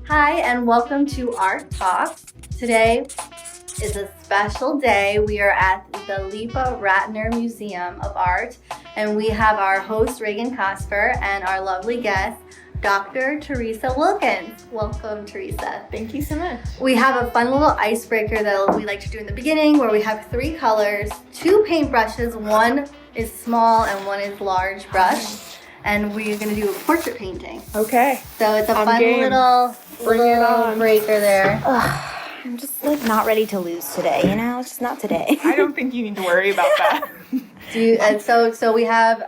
Hi, and welcome to Art Talk. Today is a special day. We are at the Leepa-Rattner Museum of Art, and we have our host, Reagan Cosper, and our lovely guest, Dr. Teresa Wilkins. Welcome, Teresa. Thank you so much. We have a fun little icebreaker that we like to do in the beginning, where we have 3 colors, 2 paintbrushes, one is small and one is large brush, and we're going to do a portrait painting. Okay. So it's a fun little breaker there. Ugh, I'm just not ready to lose today, It's just not today. I don't think you need to worry about that. So we have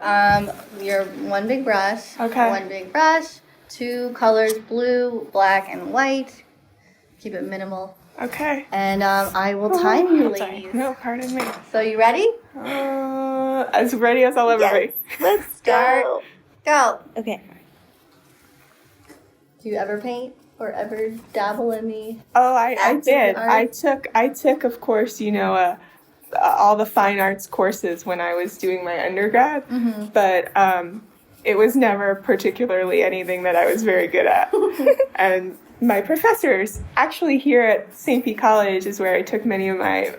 your one big brush. Okay. One big brush, 2 colors, blue, black, and white. Keep it minimal. Okay. And I will time you, ladies. No, pardon me. So you ready? As ready as I'll ever be. Let's start. Go. Okay. Do you ever paint or ever dabble in the? Oh, I did. Art? I took, of course, all the fine arts courses when I was doing my undergrad, but it was never particularly anything that I was very good at. And my professors, actually here at St. Pete College is where I took many of my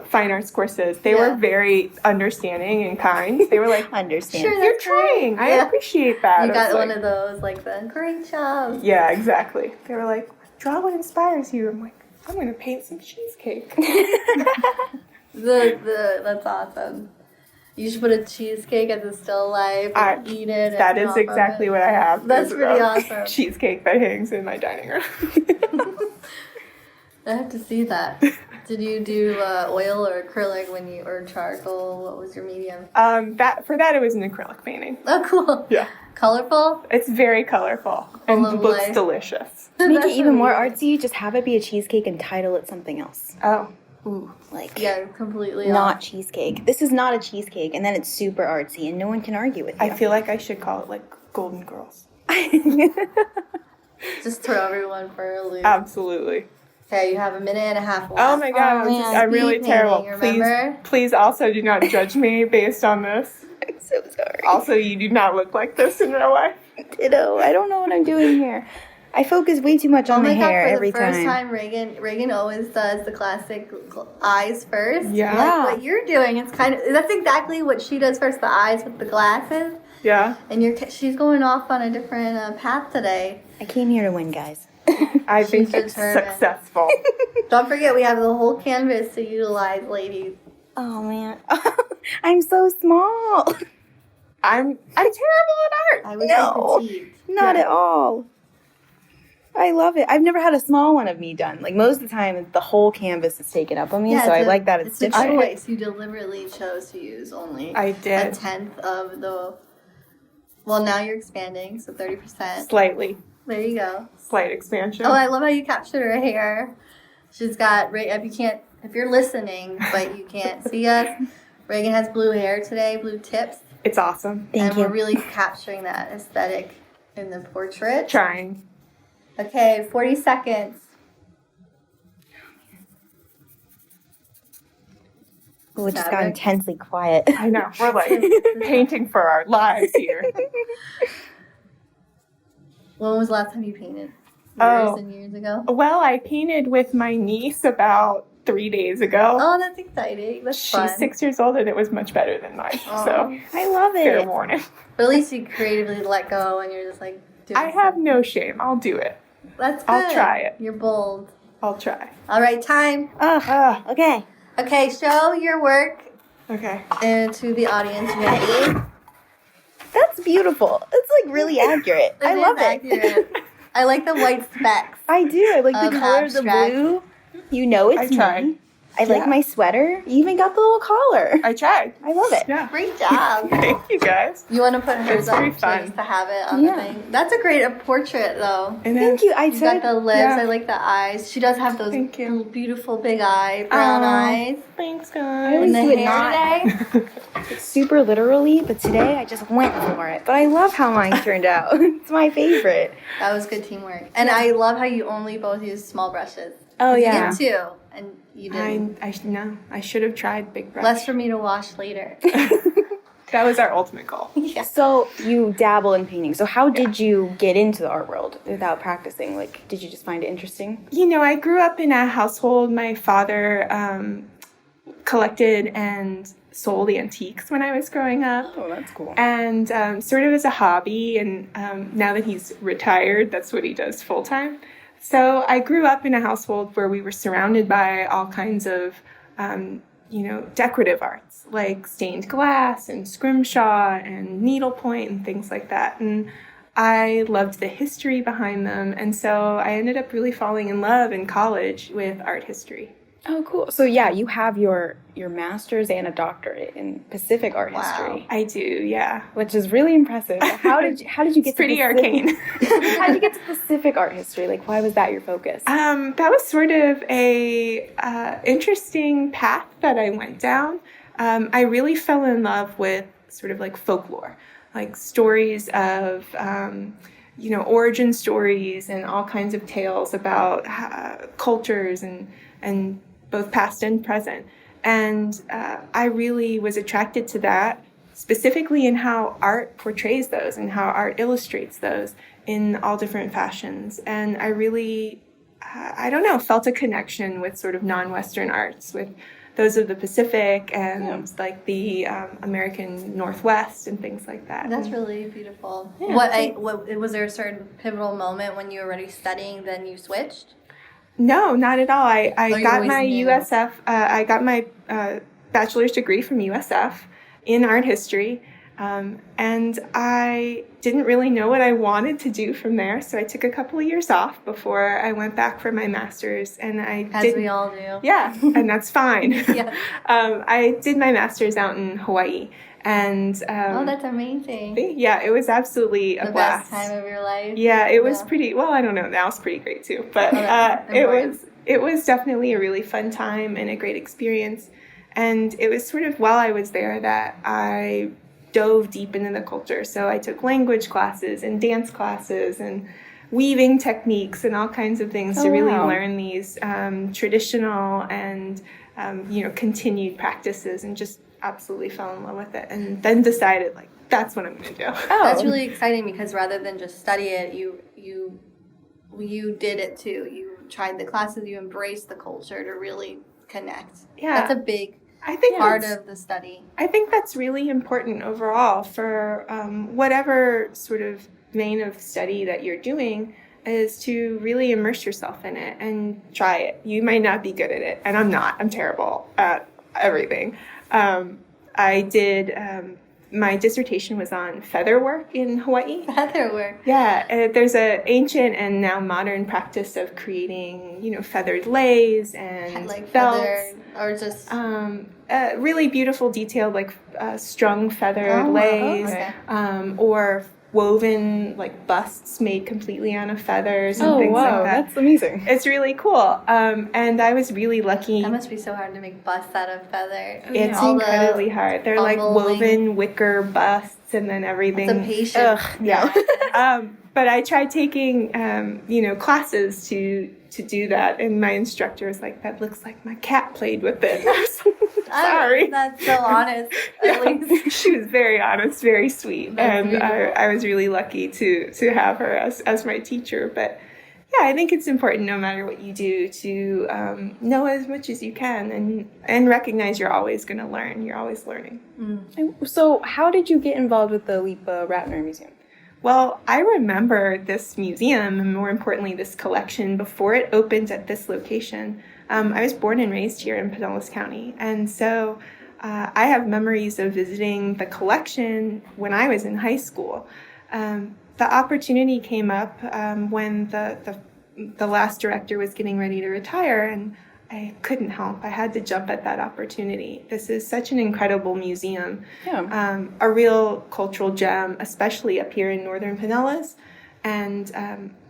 fine arts courses. They were very understanding and kind. They were like, Understand. Sure, you're trying. I appreciate that. You got one one of those, like the great job. Yeah, exactly. They were like, draw what inspires you. I'm like, I'm going to paint some cheesecake. That's awesome. You should put a cheesecake as a still life and eat it. That is exactly what I have. That's pretty awesome. Cheesecake that hangs in my dining room. I have to see that. Did you do oil or acrylic or charcoal? What was your medium? For that it was an acrylic painting. Oh, cool. Yeah. Colorful? It's very colorful and of looks life. delicious. To make it even more artsy, just have it be a cheesecake and title it something else. Oh. Ooh, Yeah, completely not off. cheesecake. This is not a cheesecake, and then it's super artsy, and no one can argue with you. I feel like I should call it like Golden Girls. Just throw everyone for a loop. Absolutely. Okay, you have a minute and a half left. Oh my god, I'm really Speed terrible. painting, remember? Please also do not judge me based on this. I'm so sorry. Also, you do not look like this in real life. Ditto. I don't know what I'm doing here. I focus way too much on the hair every time. For the first time, Reagan always does the classic eyes first. Yeah. Like what you're doing, that's exactly what she does first, the eyes with the glasses. Yeah. And she's going off on a different path today. I came here to win, guys. I think She's it's determined. successful. Don't forget, we have the whole canvas to utilize, ladies. Oh, man. I'm so small. I'm terrible at art. I was No. petite. Not at all. I love it. I've never had a small one of me done. Like, most of the time, the whole canvas is taken up on me, so I like that it's a different. choice. You deliberately chose to use only I did. a tenth of the... Well, now you're expanding, so 30%. Slightly. There you go. Slight expansion. Oh, I love how you captured her hair. She's got, if you're listening, but you can't see us, Reagan has blue hair today, blue tips. It's awesome. Thank and you. we're really capturing that aesthetic in the portrait. Trying. Okay, 40 seconds. Oh, it just got Fabric. intensely quiet. I know. We're like painting for our lives here. When was the last time you painted? Oh. Years and years ago? Well, I painted with my niece about 3 days ago. Oh, that's exciting. That's fun. She's 6 years old and it was much better than mine. Oh. So, I love fair it. warning. But at least you creatively let go and you're just like doing I have no shame. I'll do it. That's good. I'll try it. You're bold. I'll try. All right, time. Oh, okay. Okay, show your work Okay. to the audience. Ready? That's beautiful. It's like really accurate. I love it. Accurate. I like the white specks. I do. I like the color of the Abstract. blue. You know it's I tried. me. I like Yeah. my sweater. You even got the little collar. I tried. I love it. Yeah. Great job. Thank you guys. You want to put hers It's up very too, fun. just to have it on Yeah. the thing. That's a great portrait, though. And Thank you. I You got said the lips. Yeah. I like the eyes. She does have those Thank you. beautiful big brown eyes. Thanks, I And always the do it hair not today. it's super literally, but today I just went for it. But I love how mine turned out. It's my favorite. That was good teamwork. And I love how you only both use small brushes. Oh, You yeah. did two, and you didn't. I should have tried big brush. Less for me to wash later. That was our ultimate goal. Yeah. So you dabble in painting. So how did you get into the art world without practicing? Like, did you just find it interesting? You know, I grew up in a household. My father collected and sold antiques when I was growing up. Oh, that's cool. And sort of as a hobby. And now that he's retired, that's what he does full time. So I grew up in a household where we were surrounded by all kinds of, decorative arts, like stained glass and scrimshaw and needlepoint and things like that. And I loved the history behind them. And so I ended up really falling in love in college with art history. Oh, cool. So yeah, you have your master's and a doctorate in Pacific art history. I do, yeah. Which is really impressive. How did you get It's pretty arcane. How did you get to Pacific art history? Like, why was that your focus? That was sort of a interesting path that I went down. I really fell in love with sort of like folklore, like stories of origin stories and all kinds of tales about cultures and both past and present. And I really was attracted to that, specifically in how art portrays those and how art illustrates those in all different fashions. And I really, felt a connection with sort of non-Western arts, with those of the Pacific and like the American Northwest and things like that. That's really beautiful. Yeah, What was there a certain pivotal moment when you were already studying, then you switched? No, not at all. I got my knew. USF, I got my bachelor's degree from USF in art history, and I didn't really know what I wanted to do from there, so I took a couple of years off before I went back for my master's, and we all do. Yeah, and that's fine. Yeah. I did my master's out in Hawaii, and that's amazing. yeah, it was absolutely a The blast. best time of your life. Yeah, it was pretty, well, I don't know, now it's pretty great too, but it was definitely a really fun time and a great experience. And it was sort of while I was there that I dove deep into the culture. So I took language classes and dance classes and weaving techniques and all kinds of things to really learn these traditional and continued practices, and just absolutely fell in love with it, and then decided like that's what I'm going to do. That's really exciting, because rather than just study it, you did it too. You tried the classes, you embraced the culture to really connect. Yeah, that's a big part of the study. I think that's really important overall for whatever sort of vein of study that you're doing, is to really immerse yourself in it and try it. You might not be good at it, and I'm not. I'm terrible at everything. I did, my dissertation was on featherwork in Hawaii. Featherwork. Yeah, there's an ancient and now modern practice of creating, feathered leis and like belts. feathered, or just really beautiful, detailed, like strung feathered leis, or woven like busts made completely out of feathers and things like that. That's amazing. It's really cool. And I was really lucky. That must be so hard to make busts out of feather. It's incredibly hard. They're like woven wicker busts and then everything. It's a patient. Yeah. But I tried taking, classes to do that, and my instructor was like, "That looks like my cat played with it." Sorry. That's so honest. At least she was very honest, very sweet, and I was really lucky to have her as my teacher. But yeah, I think it's important, no matter what you do, to know as much as you can and recognize you're always going to learn. You're always learning. So how did you get involved with the Leepa-Rattner Museum? Well, I remember this museum, and more importantly, this collection, before it opened at this location. I was born and raised here in Pinellas County, and so I have memories of visiting the collection when I was in high school. The opportunity came up when the last director was getting ready to retire, and I couldn't help. I had to jump at that opportunity. This is such an incredible museum, a real cultural gem, especially up here in northern Pinellas. And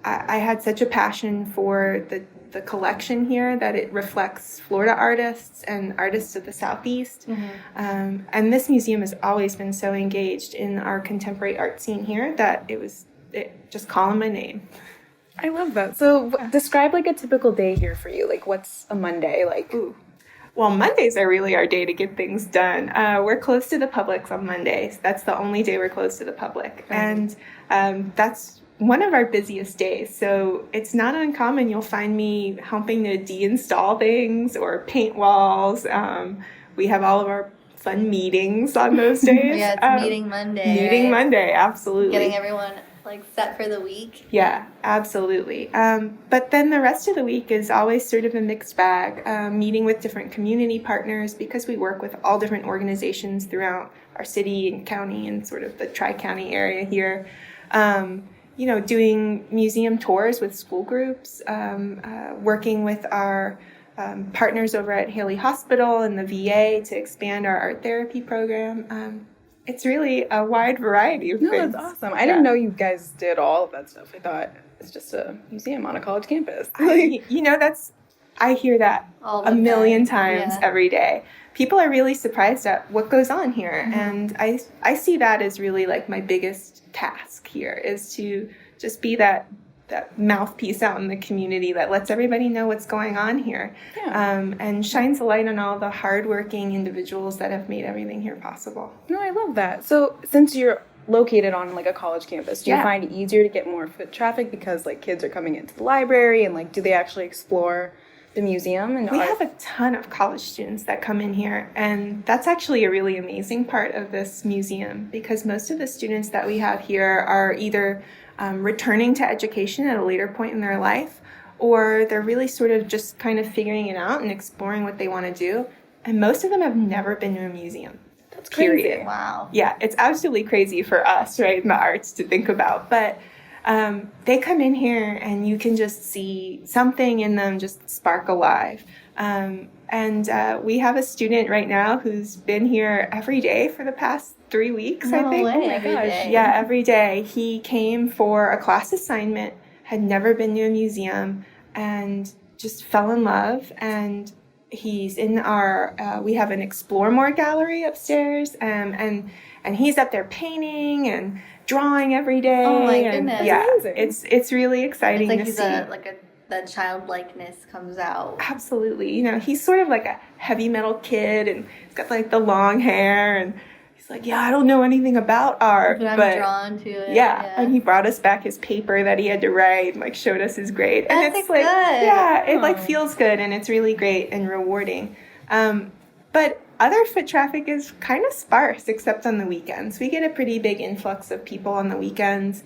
I had such a passion for the collection here that it reflects Florida artists and artists of the Southeast. And this museum has always been so engaged in our contemporary art scene here that it just calling my name. I love that. So describe like a typical day here for you. Like, what's a Monday like? Well, Mondays are really our day to get things done. We're closed to the public on Mondays. That's the only day we're closed to the public. And that's one of our busiest days. So it's not uncommon. You'll find me helping to deinstall things or paint walls. We have all of our fun meetings on those days. Yeah, it's Meeting Monday. Meeting right? Monday, absolutely. Getting everyone like set for the week. Yeah, absolutely. But then the rest of the week is always sort of a mixed bag, meeting with different community partners because we work with all different organizations throughout our city and county and sort of the Tri-County area here. Doing museum tours with school groups, working with our partners over at Haley Hospital and the VA to expand our art therapy program. It's really a wide variety of things. No, that's awesome. I didn't know you guys did all of that stuff. I thought it's just a museum on a college campus. I hear that a million times every day. People are really surprised at what goes on here. Mm-hmm. And I see that as really like my biggest task here is to just be that mouthpiece out in the community that lets everybody know what's going on here, and shines a light on all the hardworking individuals that have made everything here possible. No, I love that. So since you're located on like a college campus, do you find it easier to get more foot traffic because like kids are coming into the library and like do they actually explore the museum? And we have a ton of college students that come in here, and that's actually a really amazing part of this museum because most of the students that we have here are either returning to education at a later point in their life, or they're really sort of just kind of figuring it out and exploring what they want to do. And most of them have never been to a museum. That's crazy. Period. Wow. Yeah, it's absolutely crazy for us, right, in the arts to think about. But they come in here and you can just see something in them just spark alive. And we have a student right now who's been here every day for the past 3 weeks, I think. Way, oh my every gosh. day. Yeah, every day. He came for a class assignment, had never been to a museum, and just fell in love. And he's in our, we have an Explore More gallery upstairs, and he's up there painting and drawing every day. Oh my and goodness. Yeah, That's it's really exciting It's like to he's see. that childlikeness comes out. Absolutely. He's sort of like a heavy metal kid, and he's got like the long hair, and he's like, yeah, I don't know anything about art, But I'm drawn to it. Yeah, and he brought us back his paper that he had to write, and like showed us his grade. And That's it's like, good. yeah, it like feels good, and it's really great and rewarding. But other foot traffic is kind of sparse, except on the weekends. We get a pretty big influx of people on the weekends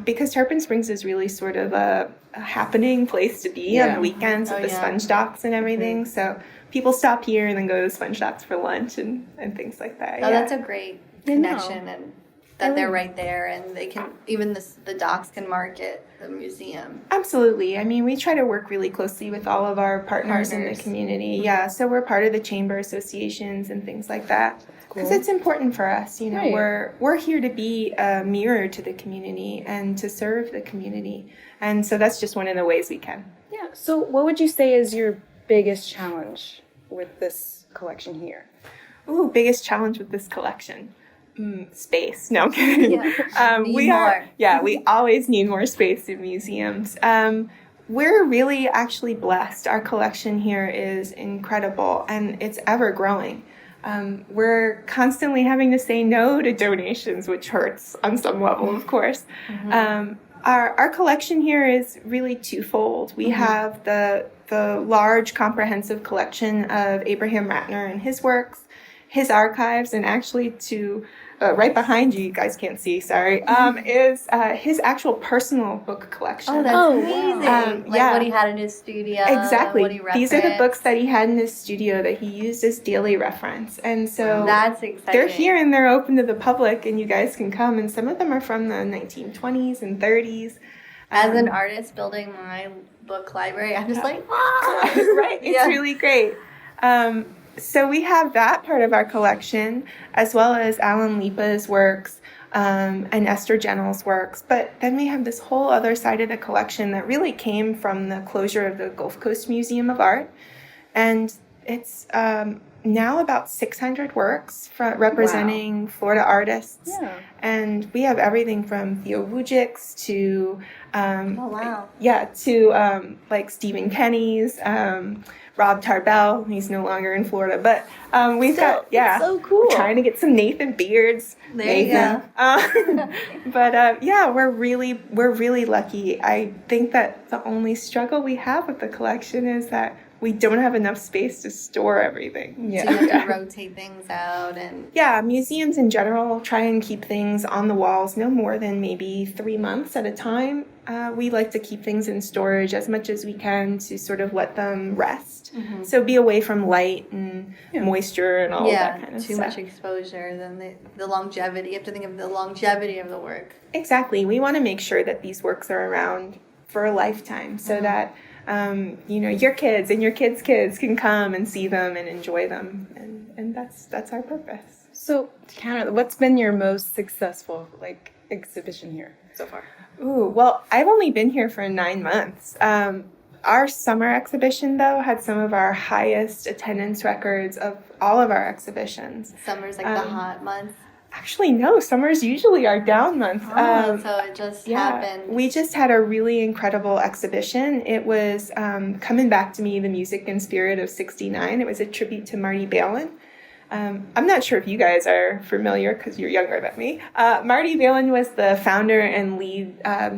because Tarpon Springs is really sort of a happening place to be on the weekends with the sponge docks and everything. Mm-hmm. So people stop here and then go to the sponge docks for lunch and things like that. Oh, that's a great connection, and that they're right there, and they can even the docks can market the museum. Absolutely. I mean, we try to work really closely with all of our partners in the community. Yeah, so we're part of the chamber associations and things like that because it's important for us. Right. We're here to be a mirror to the community and to serve the community, and so that's just one of the ways we can. Yeah. So what would you say is your biggest challenge with this collection here? Ooh, biggest challenge with this collection. Space. No, I'm kidding. Yeah. We always need more space in museums. We're really actually blessed. Our collection here is incredible, and it's ever growing. We're constantly having to say no to donations, which hurts on some level, of course. Mm-hmm. Our collection here is really twofold. We have the large comprehensive collection of Abraham Rattner and his works, his archives, and actually right behind you guys can't see, sorry, is his actual personal book collection. Oh, that's amazing. Wow. What he had in his studio. Exactly. What he These are the books that he had in his studio that he used as daily reference. And so that's exciting. They're here and they're open to the public, and you guys can come. And some of them are from the 1920s and 30s. As an artist building my book library, I'm just like, right. It's really great. So we have that part of our collection, as well as Alan Leepa's works and Esther Jennell's works. But then we have this whole other side of the collection that really came from the closure of the Gulf Coast Museum of Art. And it's now about 600 works representing Florida artists. Yeah. And we have everything from Theo Wujcik's to like Stephen Kenny's, Rob Tarbell. He's no longer in Florida, but we've got so cool. We're trying to get some Nathan beards. There you go. But we're really lucky. I think that the only struggle we have with the collection is that we don't have enough space to store everything. So you have to rotate things out and... Yeah, museums in general try and keep things on the walls no more than maybe 3 months at a time. We like to keep things in storage as much as we can to sort of let them rest. Mm-hmm. So be away from light and moisture and all of that kind of stuff. Too much exposure, then the longevity. You have to think of the longevity of the work. Exactly. We want to make sure that these works are around for a lifetime so that your kids and your kids' kids can come and see them and enjoy them, and that's our purpose. So, what's been your most successful exhibition here so far? Ooh, well, I've only been here for 9 months. Our summer exhibition, though, had some of our highest attendance records of all of our exhibitions. Summer's the hot months. Actually, no. Summers usually are down months. So it just happened. We just had a really incredible exhibition. It was Coming Back to Me, the Music and Spirit of '69. It was a tribute to Marty Balin. I'm not sure if you guys are familiar because you're younger than me. Marty Balin was the founder and lead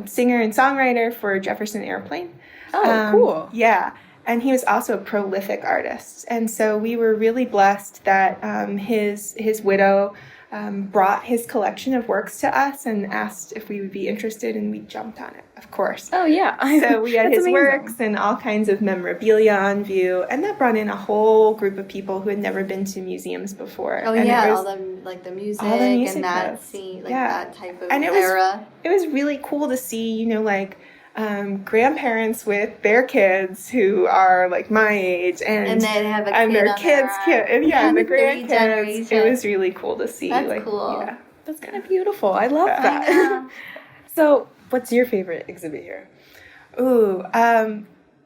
singer and songwriter for Jefferson Airplane. Oh, cool. Yeah. And he was also a prolific artist. And so we were really blessed that his widow brought his collection of works to us and asked if we would be interested, and we jumped on it, of course. Oh, yeah. So we had his amazing. works and all kinds of memorabilia on view, and that brought in a whole group of people who had never been to museums before. Oh, and yeah, all the music and that scene, that type of era. It was really cool to see, grandparents with their kids who are like my age, and they have a kid and their on kids' their kid, and the grandkids. generation. It was really cool to see. That's cool. Yeah. That's kind of beautiful. I love that. So, what's your favorite exhibit here? Ooh,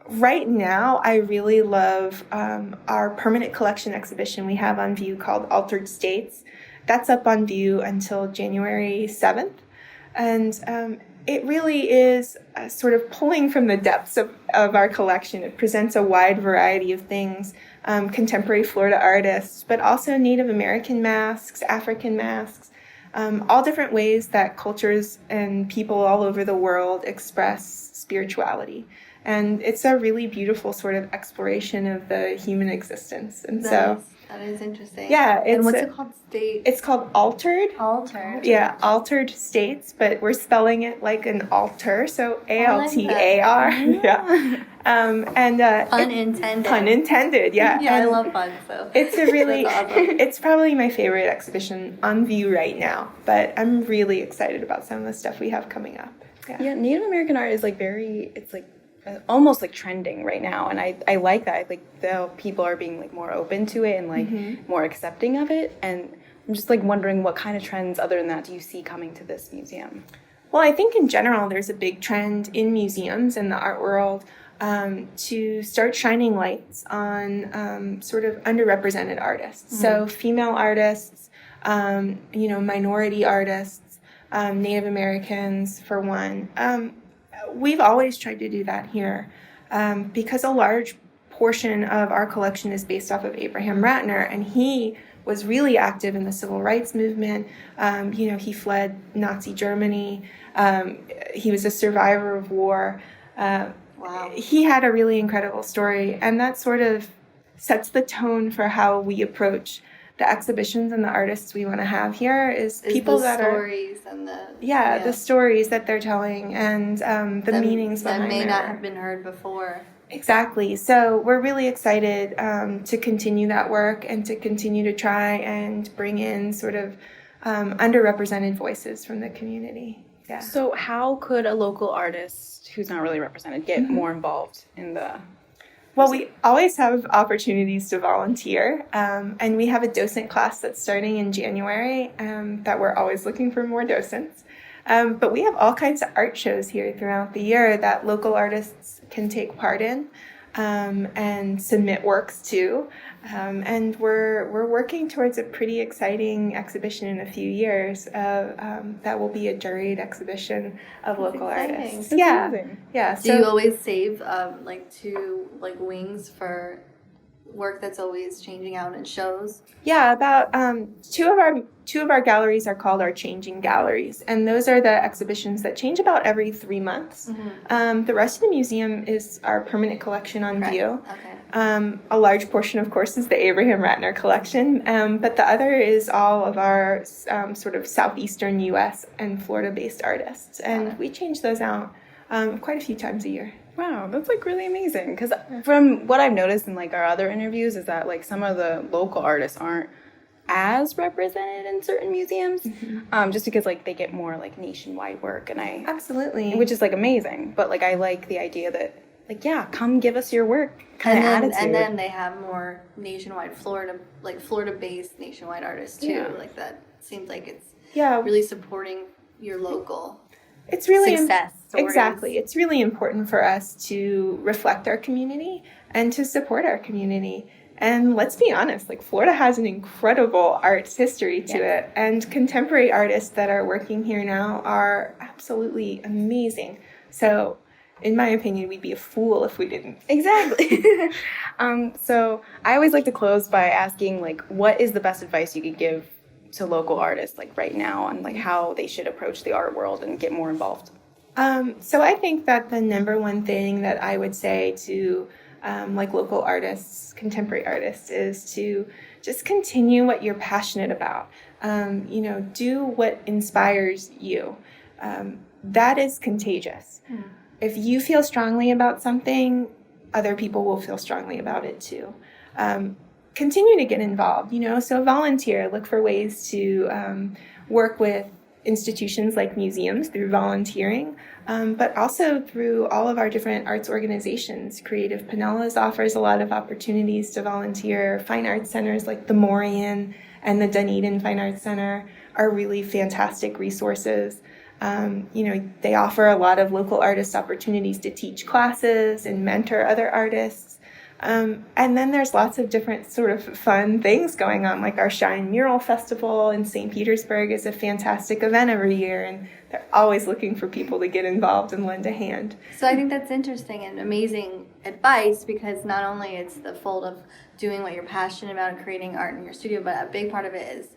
right now I really love our permanent collection exhibition we have on view called Altered States. That's up on view until January 7th, and it really is sort of pulling from the depths of our collection. It presents a wide variety of things, contemporary Florida artists, but also Native American masks, African masks, all different ways that cultures and people all over the world express spirituality. And it's a really beautiful sort of exploration of the human existence. And that is interesting. Yeah. And what's it called? It's called Altered. Altered. Yeah, Altered States, but we're spelling it like an altar, so ALTAR. Yeah. Pun intended. Pun intended, yeah. Yeah, I love puns, so. It's a really, awesome. It's probably my favorite exhibition on view right now, but I'm really excited about some of the stuff we have coming up. Yeah, Native American art is almost like trending right now, and I like that. I like the people are being more open to it and more accepting of it, and I'm just wondering what kind of trends other than that do you see coming to this museum? Well, I think in general there's a big trend in museums and the art world to start shining lights on sort of underrepresented artists. So female artists, minority artists, Native Americans for one. We've always tried to do that here because a large portion of our collection is based off of Abraham Rattner, and he was really active in the civil rights movement. He fled Nazi Germany. He was a survivor of war. Wow. He had a really incredible story, and that sort of sets the tone for how we approach the exhibitions and the artists we want to have here is people that are... stories and the stories that they're telling and the meanings behind that may their not work. have been heard before. Exactly. So we're really excited to continue that work and to continue to try and bring in sort of underrepresented voices from the community. Yeah. So how could a local artist who's not really represented get more involved in the... Well, we always have opportunities to volunteer, and we have a docent class that's starting in January that we're always looking for more docents. But we have all kinds of art shows here throughout the year that local artists can take part in and submit works to. And we're working towards a pretty exciting exhibition in a few years that will be a juried exhibition of local artists. That's amazing. Yeah. Do you always save two wings for work that's always changing out in shows? Yeah, about two of our galleries are called our changing galleries, and those are the exhibitions that change about every 3 months. The rest of the museum is our permanent collection on view. Okay. A large portion, of course, is the Abraham-Rattner collection, but the other is all of our sort of southeastern U.S. and Florida-based artists, and we change those out quite a few times a year. Wow, that's like really amazing. Because from what I've noticed in like our other interviews is that like some of the local artists aren't as represented in certain museums, just because like they get more like nationwide work, and Absolutely, which is like amazing. But like I like the idea that like come give us your work kind of attitude. And then they have more nationwide Florida-based nationwide artists too. Yeah. Like that seems like it's yeah, really supporting your local. It's really success stories. Exactly. It's really important for us to reflect our community and to support our community. And let's be honest, like Florida has an incredible arts history to it, and contemporary artists that are working here now are absolutely amazing. So, in my opinion, we'd be a fool if we didn't. Exactly. So I always like to close by asking like, what is the best advice you could give to local artists like right now on like how they should approach the art world and get more involved? So I think that the number one thing that I would say to like local artists, contemporary artists, is to just continue what you're passionate about. Do what inspires you. That is contagious. If you feel strongly about something, other people will feel strongly about it too. Continue to get involved, so volunteer, look for ways to work with institutions like museums through volunteering, but also through all of our different arts organizations. Creative Pinellas offers a lot of opportunities to volunteer. Fine arts centers like the Moraine and the Dunedin Fine Arts Center are really fantastic resources. They offer a lot of local artists opportunities to teach classes and mentor other artists. And then there's lots of different sort of fun things going on, like our Shine Mural Festival in St. Petersburg is a fantastic event every year, and they're always looking for people to get involved and lend a hand. So I think that's interesting and amazing advice, because not only it's the fold of doing what you're passionate about and creating art in your studio, but a big part of it is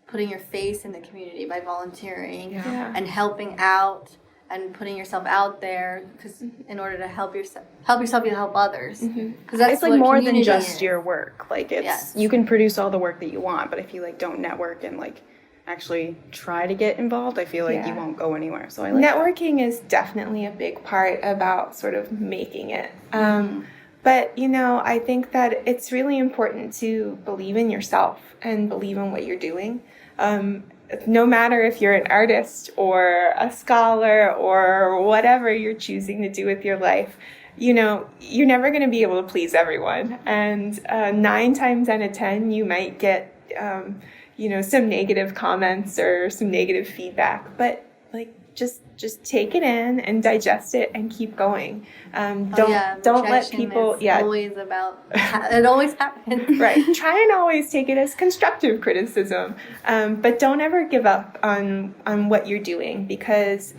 putting your face in the community by volunteering and helping out and putting yourself out there, because in order to help yourself, you help others. Because that's it's like more than community just is. your work. Like it's you can produce all the work that you want, but if you like don't network and like actually try to get involved, I feel like you won't go anywhere. So I like networking is definitely a big part about sort of making it. But I think that it's really important to believe in yourself and believe in what you're doing. No matter if you're an artist or a scholar or whatever you're choosing to do with your life, you're never going to be able to please everyone. And 9 times out of 10, you might get, some negative comments or some negative feedback. But just take it in and digest it and keep going. Don't let people. Always about it. Always happens. Right. Try and always take it as constructive criticism, but don't ever give up on what you're doing, because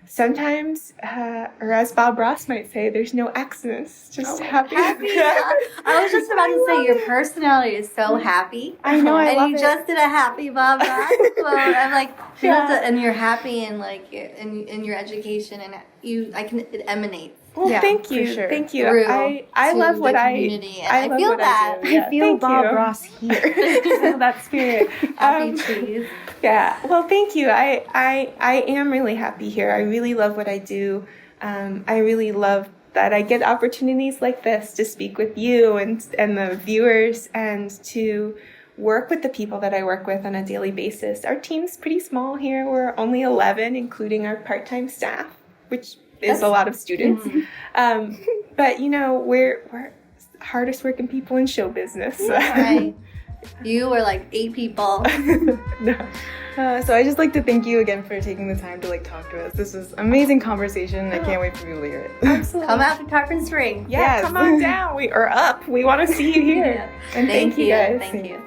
sometimes, or as Bob Ross might say, there's no accidents, just happy. I was just about to say, your personality is so happy. I know, I love and you just did a happy Bob Ross. So I'm like, and you're happy, and like in your education, and it emanates. Well, thank you. Sure. Thank you. I love what I do. I feel that. I feel Bob Ross here. That spirit. Happy trees. Yeah. Well, thank you. I am really happy here. I really love what I do. I really love that I get opportunities like this to speak with you and the viewers, and to work with the people that I work with on a daily basis. Our team's pretty small here. We're only 11, including our part-time staff, which is a lot of students. But we're hardest working people in show business. Right. You were like 8 people. No. So I just like to thank you again for taking the time to like talk to us. This was an amazing conversation. I can't wait for people to hear it. Absolutely. Come out to Tarpon Springs. Yeah, come on down. We are up. We want to see you here. And thank you guys. Thank you.